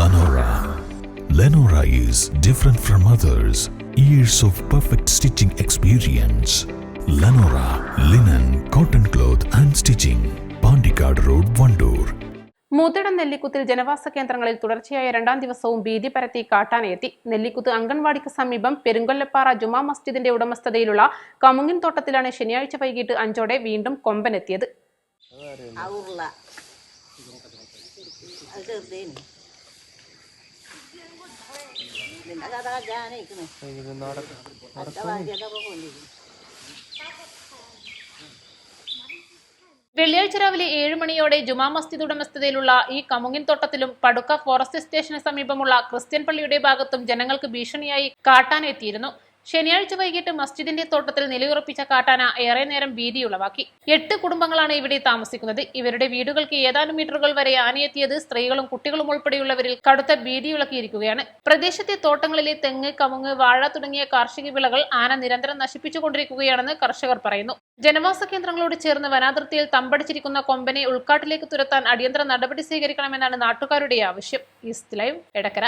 Lenora. Lenora is different from others. Years of perfect stitching experience. Lenora linen, cotton cloth and stitching. Pandikad Road, Vandoor. Moothedam നെല്ലിക്കുത്തിൽ ജനവാസ കേന്ദ്രങ്ങളിൽ തുടർച്ചയായ രണ്ടാം ദിവസവും ഭീതി പരത്തി കാട്ടാനയെത്തി. നെല്ലിക്കുത്ത് അംഗൻവാടിക്ക് സമീപം പെരുങ്കൊല്ലപ്പാറ ജുമാ മസ്ജിദിന്റെ ഉടമസ്ഥതയിലുള്ള കമുങ്ങിൻ തോട്ടത്തിലാണ് ശനിയാഴ്ച വൈകിട്ട് 5 വീണ്ടും കൊമ്പനെത്തിയത്. വെള്ളിയാഴ്ച രാവിലെ 7 മണിയോടെ ജുമാ മസ്ജിദ് ഉടമസ്ഥതയിലുള്ള ഈ കമുങ്ങിൻ തോട്ടത്തിലും പടുക്ക ഫോറസ്റ്റ് സ്റ്റേഷന് സമീപമുള്ള ക്രിസ്ത്യൻ പള്ളിയുടെ ഭാഗത്തും ജനങ്ങൾക്ക് ഭീഷണിയായി കാട്ടാന എത്തിയിരുന്നു. ശനിയാഴ്ച വൈകിട്ട് മസ്ജിദിന്റെ തോട്ടത്തിൽ നിലയുറപ്പിച്ച കാട്ടാന ഏറെ നേരം ഭീതിയുളവാക്കി. 8 കുടുംബങ്ങളാണ് ഇവിടെ താമസിക്കുന്നത്. ഇവരുടെ വീടുകൾക്ക് ഏതാനും മീറ്ററുകൾ വരെ ആനയെത്തിയത് സ്ത്രീകളും കുട്ടികളും ഉൾപ്പെടെയുള്ളവരിൽ കടുത്ത ഭീതിയുളക്കിയിരിക്കുകയാണ്. പ്രദേശത്തെ തോട്ടങ്ങളിലെ തെങ്ങ്, കമുങ്ങ്, വാഴ തുടങ്ങിയ കാർഷിക വിളകൾ ആന നിരന്തരം നശിപ്പിച്ചുകൊണ്ടിരിക്കുകയാണെന്ന് കർഷകർ പറയുന്നു. ജനവാസ കേന്ദ്രങ്ങളോട് ചേർന്ന് വനാതിർത്തിയിൽ തമ്പടിച്ചിരിക്കുന്ന കൊമ്പനെ ഉൾക്കാട്ടിലേക്ക് തുരത്താൻ അടിയന്തര നടപടി സ്വീകരിക്കണമെന്നാണ് നാട്ടുകാരുടെ ആവശ്യം. East live, Edakkara.